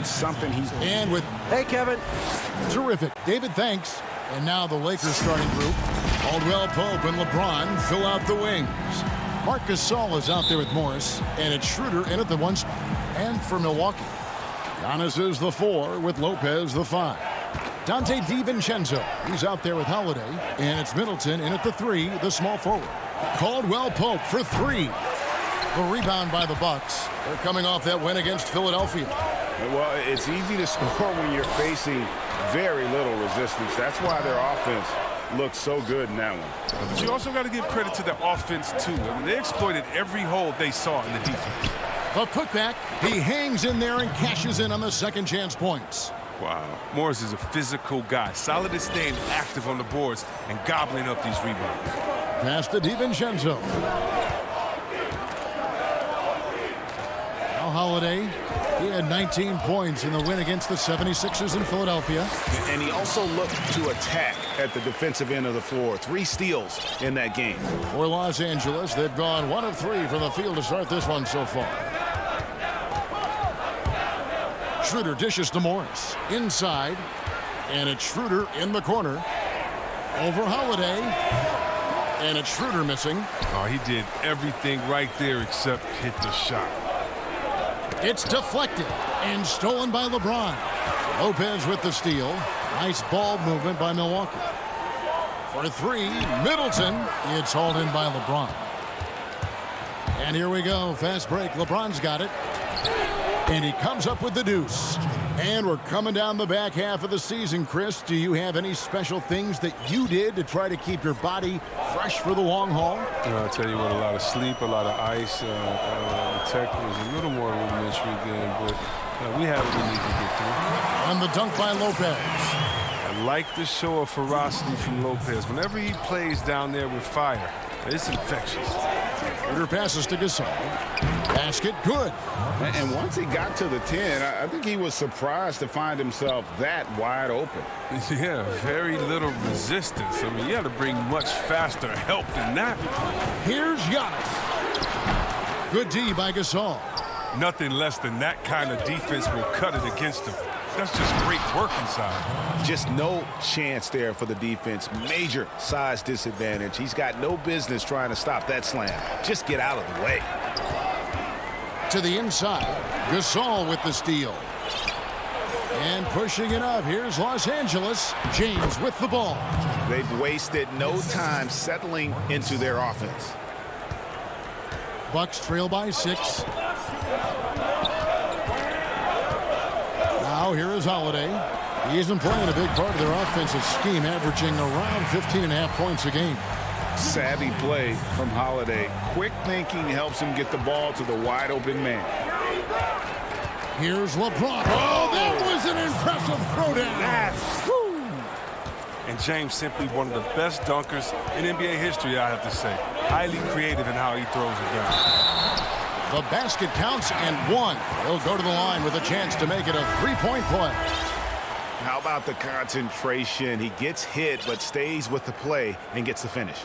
it's something he's... And with... Hey, Kevin. Terrific. David, thanks. And now the Lakers starting group. Caldwell Pope and LeBron fill out the wings. Marc Gasol is out there with Morris. And it's Schroeder in at the 1 spot. And for Milwaukee, Giannis is the 4 with Lopez the 5. Dante DiVincenzo, he's out there with Holiday. And it's Middleton in at the 3, the small forward. Caldwell Pope for 3. The rebound by the Bucks. They're coming off that win against Philadelphia. Well, it's easy to score when you're facing very little resistance. That's why their offense looks so good in that one. But you also got to give credit to the offense, too. I mean, they exploited every hole they saw in the defense. A putback. He hangs in there and cashes in on the second chance points. Wow. Morris is a physical guy. Solid at staying active on the boards and gobbling up these rebounds. Pass to DiVincenzo. Now Holiday. He had 19 points in the win against the 76ers in Philadelphia. And he also looked to attack at the defensive end of the floor. 3 steals in that game. For Los Angeles, they've gone 1 of 3 from the field to start this one so far. Schroeder dishes to Morris. Inside. And it's Schroeder in the corner. Over Holiday. And it's Schroeder missing. Oh, he did everything right there except hit the shot. It's deflected and stolen by LeBron. Lopez with the steal. Nice ball movement by Milwaukee. For 3, Middleton. It's hauled in by LeBron. And here we go. Fast break. LeBron's got it. And he comes up with the deuce. And we're coming down the back half of the season, Chris. Do you have any special things that you did to try to keep your body fresh for the long haul? I'll tell you what, a lot of sleep, a lot of ice. The tech was a little more rudimentary then, but we have what we need to get through. And the dunk by Lopez. I like the show of ferocity from Lopez. Whenever he plays down there with fire, it's infectious. Schroeder passes to Gasol. Basket good. And once he got to the 10, I think he was surprised to find himself that wide open. Yeah, very little resistance. I mean, you got to bring much faster help than that. Here's Giannis. Good D by Gasol. Nothing less than that kind of defense will cut it against him. That's just great work inside. Just no chance there for the defense. Major size disadvantage. He's got no business trying to stop that slam. Just get out of the way. To the inside. Gasol with the steal. And pushing it up. Here's Los Angeles. James with the ball. They've wasted no time settling into their offense. Bucks trail by 6. Now here is Holiday. He isn't playing a big part of their offensive scheme, averaging around 15.5 points a game. Savvy play from Holiday. Quick thinking helps him get the ball to the wide open man. Here's LeBron. Oh, that was an impressive throwdown. And James simply one of the best dunkers in NBA history, I have to say. Highly creative in how he throws it down. The basket counts and 1. He'll go to the line with a chance to make it a 3-point play. How about the concentration? He gets hit but stays with the play and gets the finish.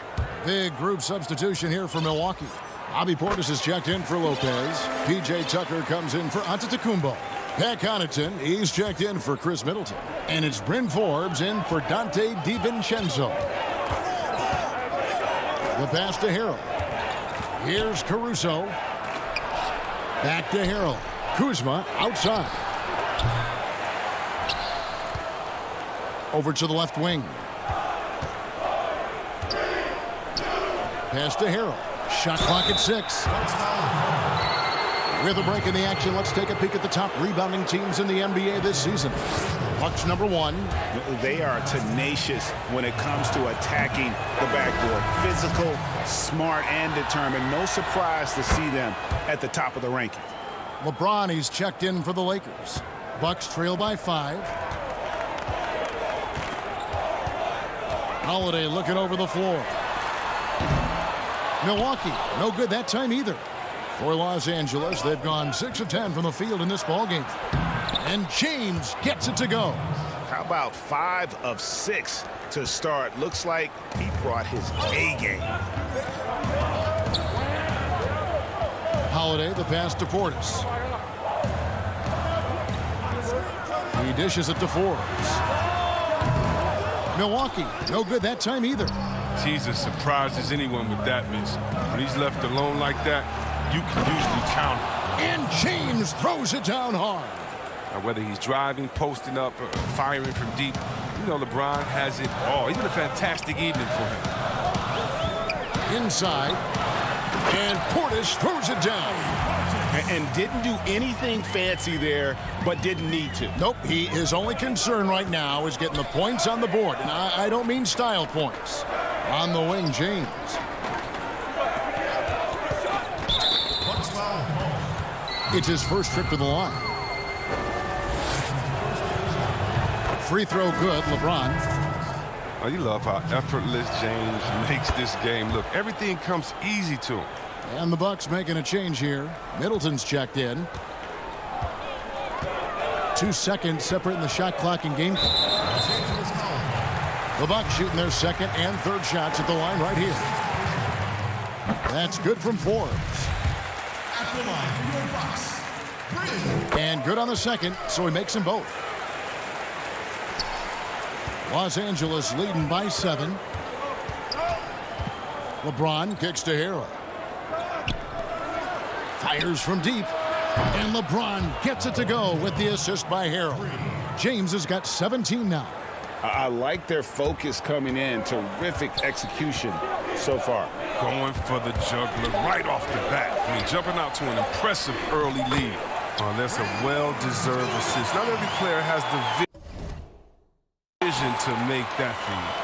Big group substitution here for Milwaukee. Bobby Portis is checked in for Lopez. P.J. Tucker comes in for Antetokounmpo. Pat Connaughton, he's checked in for Chris Middleton. And it's Bryn Forbes in for Dante DiVincenzo. The pass to Harrell. Here's Caruso. Back to Harrell. Kuzma outside. Over to the left wing. Pass to Harrell. Shot clock at 6. With a break in the action, let's take a peek at the top rebounding teams in the NBA this season. Bucks number 1. They are tenacious when it comes to attacking the backboard. Physical, smart, and determined. No surprise to see them at the top of the rankings. LeBron, he's checked in for the Lakers. Bucks trail by 5. Holiday looking over the floor. Milwaukee, no good that time either. For Los Angeles, they've gone 6 of 10 from the field in this ballgame. And James gets it to go. How about 5 of 6 to start? Looks like he brought his A game. Holiday, the pass to Portis. He dishes it to Forbes. Milwaukee, no good that time either. He's as surprised as anyone with that miss. When he's left alone like that, you can usually count. And James throws it down hard. Now, whether he's driving, posting up, or firing from deep, you know LeBron has it all. He's been a fantastic evening for him. Inside. And Portis throws it down. And didn't do anything fancy there, but didn't need to. Nope, his only concern right now is getting the points on the board. And I don't mean style points. On the wing, James. It's his first trip to the line. Free throw good, LeBron. Oh, you love how effortless James makes this game look. Everything comes easy to him. And the Bucks making a change here. Middleton's checked in. 2 seconds separating the shot clock and game clock. The Bucks shooting their second and third shots at the line right here. That's good from Forbes. And good on the second, so he makes them both. Los Angeles leading by 7. LeBron kicks to Harrell. Fires from deep. And LeBron gets it to go with the assist by Harrell. James has got 17 now. I like their focus coming in. Terrific execution so far. Going for the juggler right off the bat. I mean, jumping out to an impressive early lead. Oh, that's a well-deserved assist. Not every player has the vision to make that feed.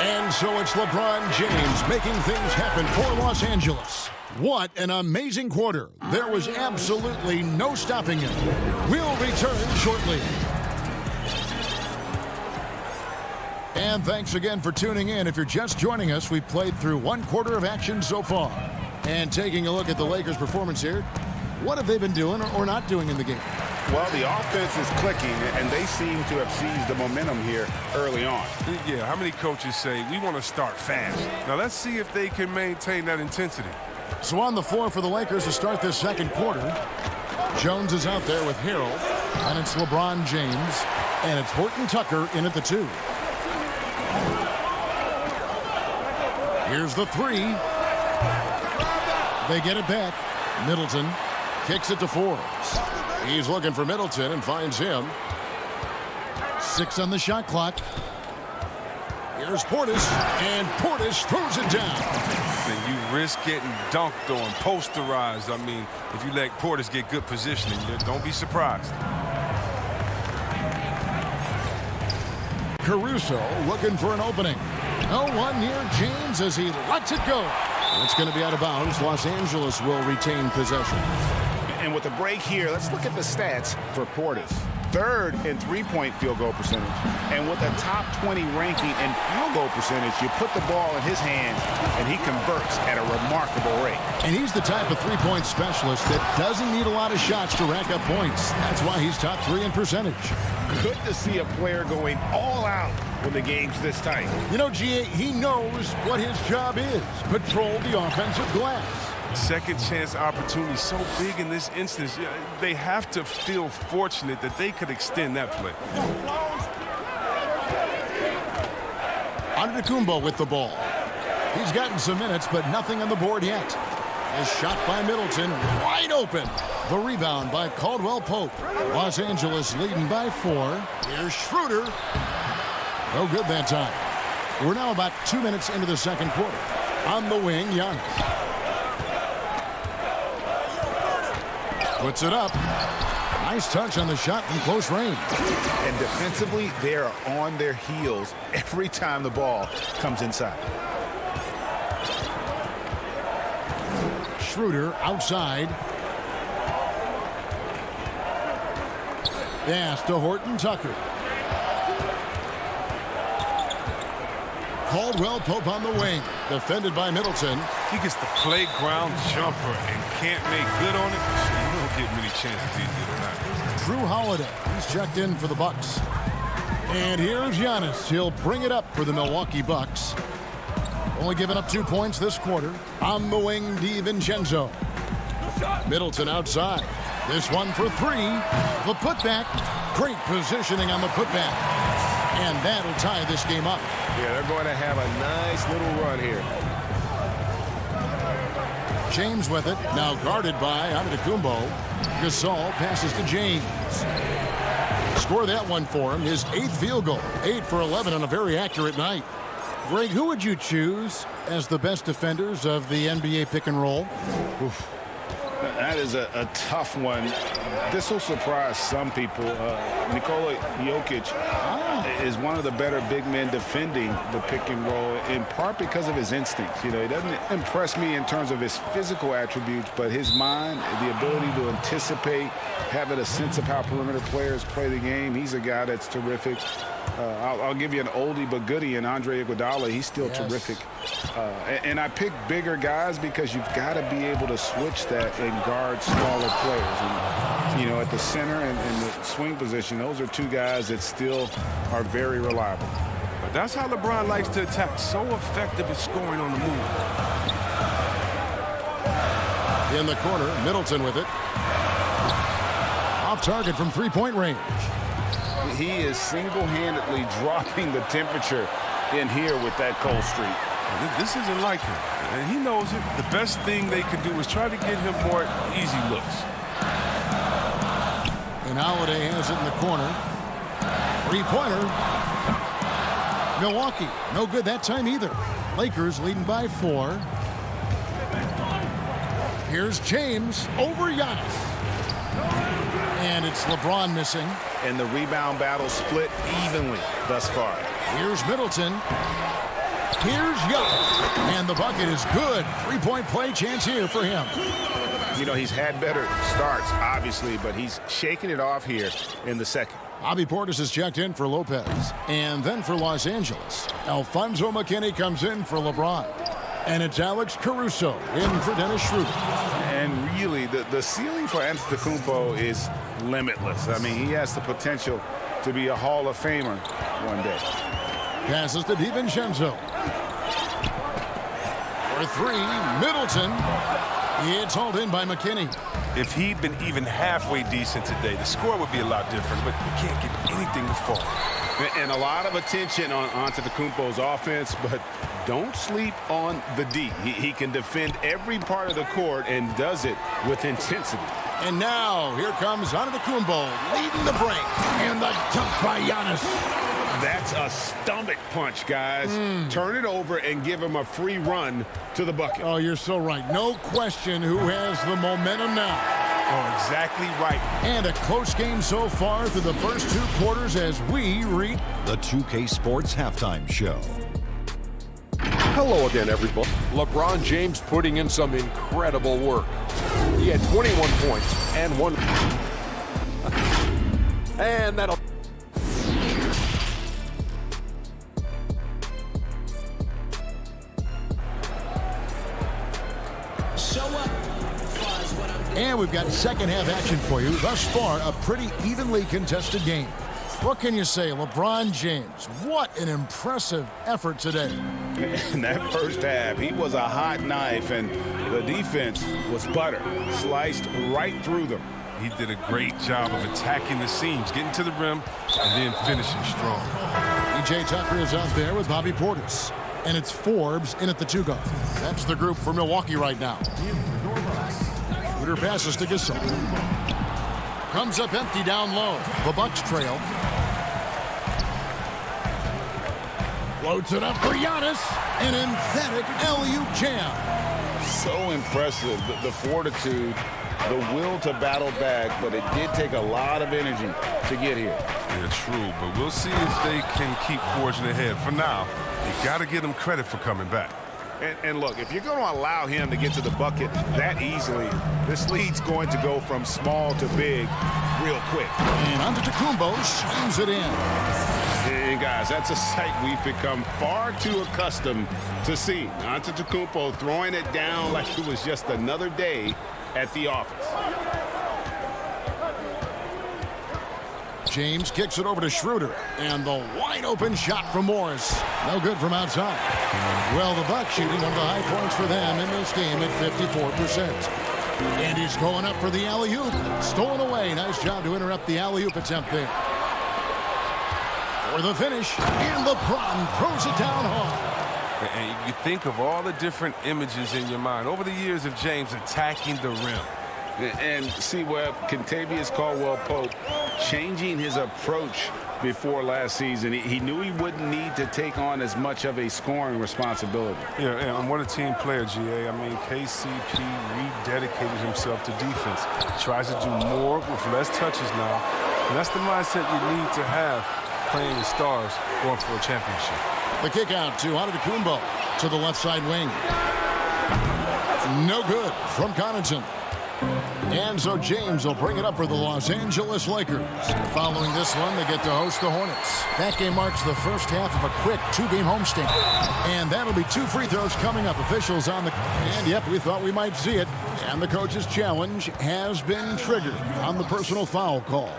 And so it's LeBron James making things happen for Los Angeles. What an amazing quarter. There was absolutely no stopping him. We'll return shortly. And thanks again for tuning in. If you're just joining us, we've played through 1 quarter of action so far. And taking a look at the Lakers' performance here, what have they been doing or not doing in the game? Well, the offense is clicking, and they seem to have seized the momentum here early on. Yeah, how many coaches say, we want to start fast? Now, let's see if they can maintain that intensity. So on the floor for the Lakers to start this second quarter, Jones is out there with Harrell, and it's LeBron James, and it's Horton Tucker in at the 2. Here's the 3. They get it back. Middleton kicks it to Forbes. He's looking for Middleton and finds him. 6 on the shot clock. Here's Portis, and Portis throws it down. And you risk getting dunked on, posterized. I mean, if you let Portis get good positioning, don't be surprised. Caruso looking for an opening. No one near James as he lets it go. It's going to be out of bounds. Los Angeles will retain possession. And with the break here, let's look at the stats for Portis. 3rd in three-point field goal percentage. And with a top 20 ranking in field goal percentage, you put the ball in his hands, and he converts at a remarkable rate. And he's the type of three-point specialist that doesn't need a lot of shots to rack up points. That's why he's top 3 in percentage. Good to see a player going all out when the game's this tight. You know, G.A., he knows what his job is. Patrol the offensive glass. Second chance opportunity so big in this instance. They have to feel fortunate that they could extend that play. Antetokounmpo with the ball. He's gotten some minutes, but nothing on the board yet. A shot by Middleton, wide open. The rebound by Caldwell Pope. Los Angeles leading by 4. Here's Schroeder. No good that time. We're now about 2 minutes into the second quarter. On the wing, Giannis. Puts it up. Nice touch on the shot from close range. And defensively, they are on their heels every time the ball comes inside. Schroeder outside. Pass to Horton Tucker. Caldwell Pope on the wing. Defended by Middleton. He gets the playground jumper and can't make good on it. You don't get many chances easy tonight. Drew Holiday. He's checked in for the Bucks. And here's Giannis. He'll bring it up for the Milwaukee Bucks. Only giving up 2 points this quarter. On the wing, DiVincenzo. Middleton outside. This one for three. The putback. Great positioning on the putback. And that'll tie this game up. Yeah, they're going to have a nice little run here. James with it. Now guarded by Antetokounmpo. Gasol passes to James. Score that one for him. His 8th field goal. 8 for 11 on a very accurate night. Greg, who would you choose as the best defenders of the NBA pick and roll? Oof. That is a tough one. This will surprise some people. Nikola Jokic is one of the better big men defending the pick and roll, in part because of his instincts. You know, he doesn't impress me in terms of his physical attributes, but his mind, the ability to anticipate, having a sense of how perimeter players play the game. He's a guy that's terrific. I'll give you an oldie but goodie in Andre Iguodala. He's still terrific. And I pick bigger guys because you've got to be able to switch that and guard smaller players. And, you know, at the center and the swing position, those are two guys that still are very reliable. But that's how LeBron likes to attack. So effective at scoring on the move. In the corner, Middleton with it. Off target from three-point range. He is single-handedly dropping the temperature in here with that cold streak. This isn't like him, and he knows it. The best thing they can do is try to get him more easy looks. And Holiday has it in the corner. Three-pointer. Milwaukee, no good that time either. Lakers leading by 4. Here's James over Giannis. And it's LeBron missing. And the rebound battle split evenly thus far. Here's Middleton. Here's Giannis. And the bucket is good. Three-point play chance here for him. You know, he's had better starts, obviously, but he's shaking it off here in the second. Bobby Portis is checked in for Lopez. And then for Los Angeles, Alfonso McKinney comes in for LeBron. And it's Alex Caruso in for Dennis Schroeder. And really, the ceiling for Antetokounmpo is limitless. I mean, he has the potential to be a Hall of Famer one day. Passes to DiVincenzo. For three, Middleton. It's hauled in by McKinney. If he'd been even halfway decent today, the score would be a lot different, but you can't get anything to fall. And a lot of attention on Antetokounmpo's offense, but don't sleep on the D. He can defend every part of the court and does it with intensity. And now, here comes Antetokounmpo leading the break. And the dunk by Giannis. That's a stomach punch, guys. Turn it over and give him a free run to the bucket. Oh, you're so right. No question who has the momentum now. Oh, exactly right. And a close game so far through the first 2 quarters as we read the 2K Sports Halftime Show. Hello again, everybody. LeBron James putting in some incredible work. He had 21 points and 1. And that'll... And we've got second half action for you. Thus far, a pretty evenly contested game. What can you say, LeBron James? What an impressive effort today. In that first half, he was a hot knife, and the defense was butter, sliced right through them. He did a great job of attacking the seams, getting to the rim, and then finishing strong. PJ Tucker is out there with Bobby Portis. And it's Forbes in at the 2 guard. That's the group for Milwaukee right now. Shooter passes to Gasol. Comes up empty down low. The Bucks trail. Floats it up for Giannis. An emphatic alley-oop jam. So impressive, the fortitude, the will to battle back, but it did take a lot of energy to get here. Yeah, true, but we'll see if they can keep forging ahead. For now, you got to give them credit for coming back. And look, if you're going to allow him to get to the bucket that easily, this lead's going to go from small to big real quick. And Antetokounmpo swings it in. And guys, that's a sight we've become far too accustomed to see. Antetokounmpo throwing it down like it was just another day at the office. James kicks it over to Schroeder, and the wide open shot from Morris. No good from outside. Well, the Bucks shooting one of the high points for them in this game at 54%. And he's going up for the alley-oop. Stolen away. Nice job to interrupt the alley-oop attempt there. For the finish, and LeBron throws it down hard. And you think of all the different images in your mind over the years of James attacking the rim. And see, Webb, Kentavious Caldwell-Pope changing his approach before last season. He knew he wouldn't need to take on as much of a scoring responsibility. Yeah, and what a team player, GA. I mean, KCP rededicated himself to defense. Tries to do more with less touches now. And that's the mindset you need to have playing the stars going for a championship. The kick out to Antetokounmpo to the left side wing. No good from Connaughton. And so James will bring it up for the Los Angeles Lakers. Following this one, they get to host the Hornets. That game marks the first half of a quick two-game homestand. And that'll be 2 free throws coming up. Officials on the... And, yep, we thought we might see it. And the coach's challenge has been triggered on the personal foul call.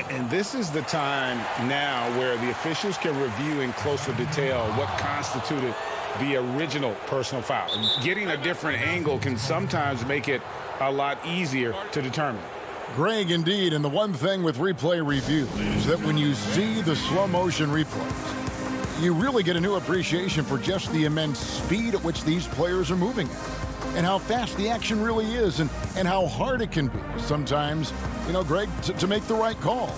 And this is the time now where the officials can review in closer detail what constituted the original personal foul. Getting a different angle can sometimes make it a lot easier to determine. Greg, indeed, and the one thing with replay review is that when you see the slow motion replays, you really get a new appreciation for just the immense speed at which these players are moving at, and how fast the action really is, and how hard it can be sometimes, you know, Greg, to make the right call.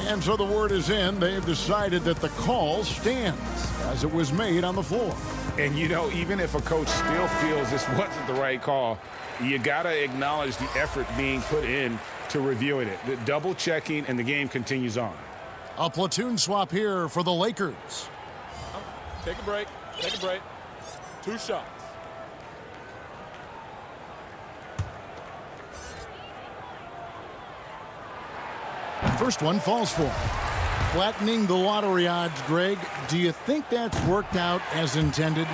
And so the word is in. They've decided that the call stands as it was made on the floor. And, you know, even if a coach still feels this wasn't the right call, you got to acknowledge the effort being put in to reviewing it. The double checking, and the game continues on. A platoon swap here for the Lakers. Take a break. Take a break. 2 shots. First one falls for him. Flattening the lottery odds, Greg. Do you think that's worked out as intended?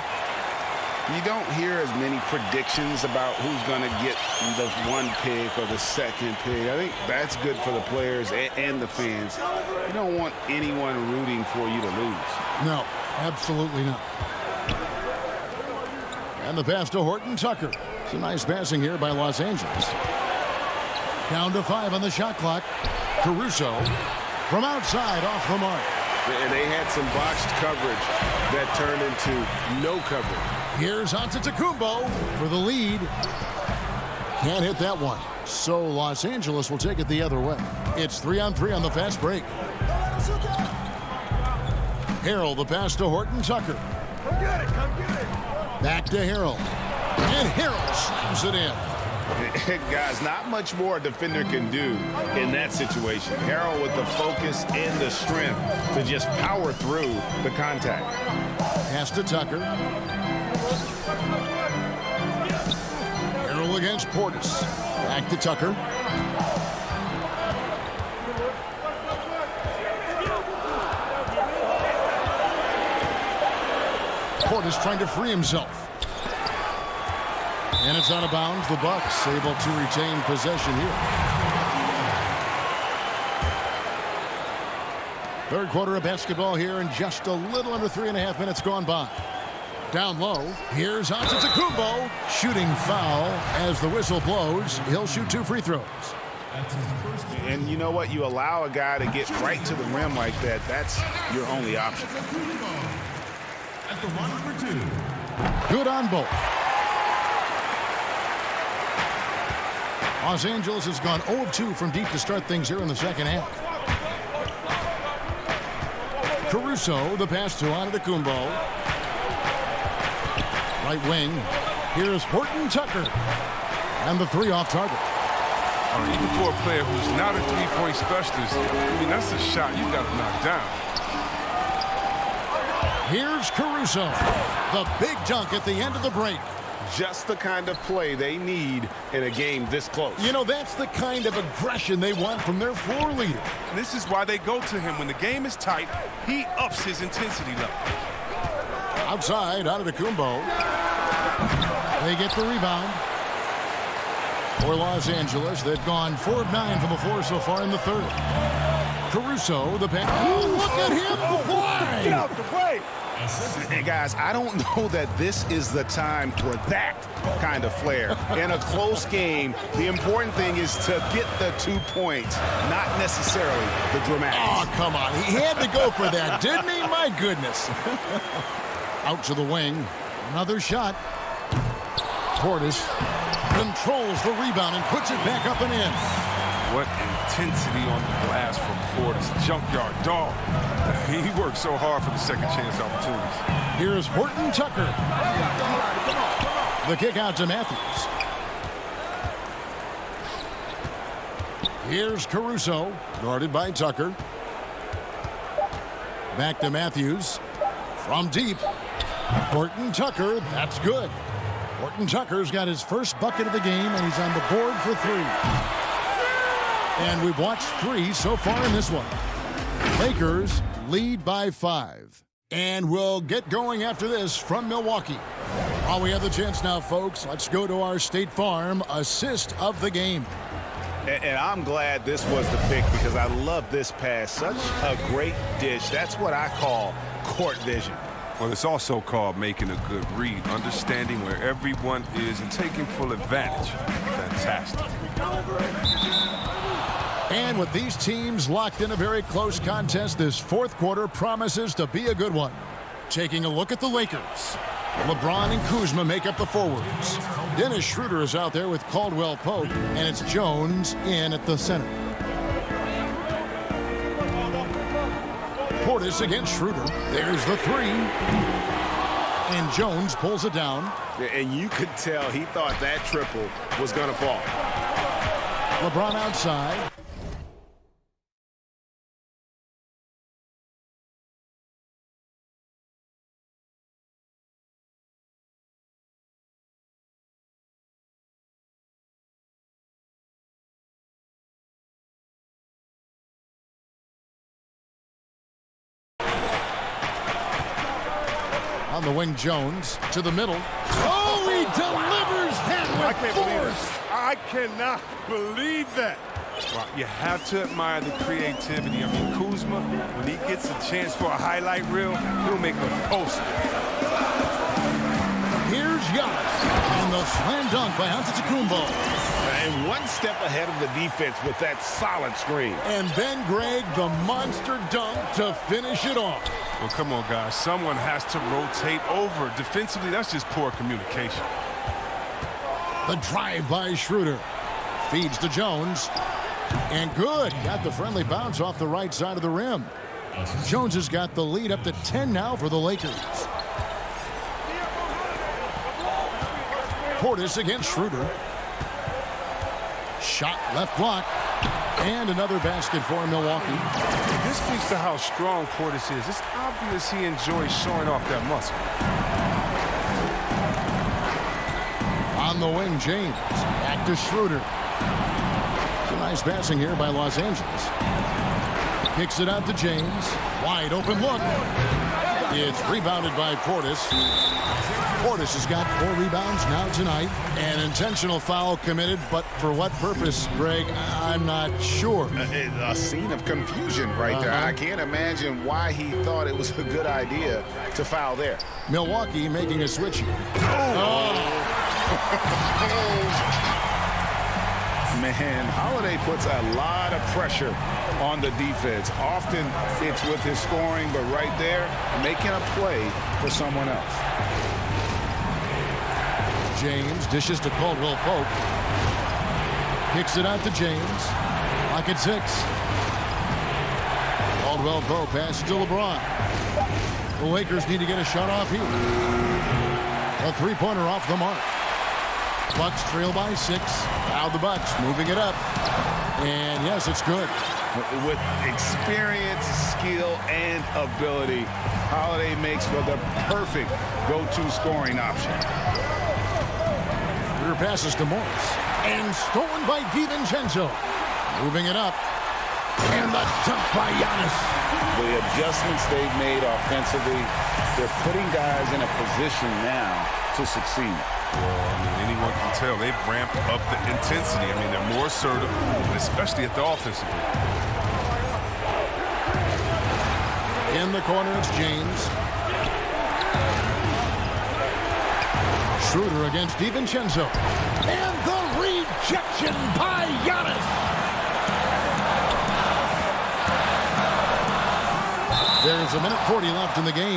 You don't hear as many predictions about who's going to get the 1 pick or the 2nd pick. I think that's good for the players and the fans. You don't want anyone rooting for you to lose. No, absolutely not. And the pass to Horton Tucker. It's a nice passing here by Los Angeles. Down to 5 on the shot clock. Caruso from outside off the mark. And they had some botched coverage that turned into no coverage. Here's Antetokounmpo for the lead. Can't hit that one. So Los Angeles will take it the other way. It's 3-on-3 on the fast break. Harrell, the pass to Horton Tucker. Come get it. Come get it. Back to Harrell. And Harrell slams it in. Guys, not much more a defender can do in that situation. Harrell with the focus and the strength to just power through the contact. Pass to Tucker. Harrell against Portis. Back to Tucker. Portis trying to free himself. And it's out of bounds. The Bucks able to retain possession here. Third quarter of basketball here, and just a little under 3.5 minutes gone by. Down low, here's Antetokounmpo. Shooting foul as the whistle blows. He'll shoot 2 free throws. And you know what? You allow a guy to get right to the rim like that. That's your only option. At the line for 2. Good on both. Los Angeles has gone 0 of 2 from deep to start things here in the second half. Caruso, the pass to Antetokounmpo. Right wing. Here's Horton Tucker. And the 3 off target. Even for a player who's not a three-point specialist, I mean, that's a shot you got to knock down. Here's Caruso. The big dunk at the end of the break. Just the kind of play they need in a game this close. You know, that's the kind of aggression they want from their floor leader. This is why they go to him. When the game is tight, he ups his intensity level. Outside, out of the Kumbo. They get the rebound. For Los Angeles, they've gone 4 of 9 from the floor so far in the third. Caruso, the pick. Oh, look at him fly! Get out the way! Hey, guys, I don't know that this is the time for that kind of flair. In a close game, the important thing is to get the 2 points, not necessarily the dramatics. Oh, come on. He had to go for that, didn't he? My goodness. Out to the wing. Another shot. Portis controls the rebound and puts it back up and in. What intensity on the glass from Portis. Junkyard dog. He worked so hard for the second chance opportunities. Here's Horton Tucker. The kick out to Matthews. Here's Caruso, guarded by Tucker. Back to Matthews. From deep. Horton Tucker, that's good. Horton Tucker's got his first bucket of the game, and he's on the board for 3. And we've watched 3 so far in this one. Lakers lead by 5. And we'll get going after this from Milwaukee. While we have the chance now, folks, let's go to our State Farm assist of the game. And I'm glad this was the pick because I love this pass. Such a great dish. That's what I call court vision. Well, it's also called making a good read, understanding where everyone is and taking full advantage. Fantastic. And with these teams locked in a very close contest, this fourth quarter promises to be a good one. Taking a look at the Lakers. LeBron and Kuzma make up the forwards. Dennis Schroeder is out there with Caldwell Pope, and it's Jones in at the center. Portis against Schroeder. There's the 3. And Jones pulls it down. And you could tell he thought that triple was going to fall. LeBron outside. On the wing, Jones to the middle. Oh, he delivers that with force. I cannot believe that. Well, you have to admire the creativity. I mean, Kuzma, when he gets a chance for a highlight reel, he'll make a poster. Here's Giannis. And the slam dunk by Antetokounmpo. And one step ahead of the defense with that solid screen. And then, Greg, the monster dunk to finish it off. Well, come on, guys. Someone has to rotate over. Defensively, that's just poor communication. The drive by Schroeder. Feeds to Jones. And good. Got the friendly bounce off the right side of the rim. Jones has got the lead up to 10 now for the Lakers. Portis against Schroeder. Shot left block. And another basket for Milwaukee. This speaks to how strong Portis is. It's obvious he enjoys showing off that muscle. On the wing, James. Back to Schroeder. Some nice passing here by Los Angeles. Kicks it out to James. Wide open look. It's rebounded by Portis. Portis has got 4 rebounds now tonight. An intentional foul committed, but for what purpose, Greg, I'm not sure. A scene of confusion right there. I can't imagine why he thought it was a good idea to foul there. Milwaukee making a switch here. Man, Holiday puts a lot of pressure on the defense. Often it's with his scoring, but right there, making a play for someone else. James dishes to Caldwell Pope. Kicks it out to James. Lock at 6. Caldwell Pope passes to LeBron. The Lakers need to get a shot off here. A 3-pointer off the mark. Bucks trail by 6. Now the Bucks moving it up. And yes, it's good. With experience, skill, and ability, Holiday makes for the perfect go-to scoring option. Her passes to Morris. And stolen by DiVincenzo. Moving it up. And the jump by Giannis. The adjustments they've made offensively, they're putting guys in a position now to succeed. Well, I mean, anyone can tell they've ramped up the intensity. I mean, they're more assertive, but especially at the offensive end. In the corner, it's James. Schroeder against DiVincenzo. And the rejection by Giannis. There's a minute 40 left in the game.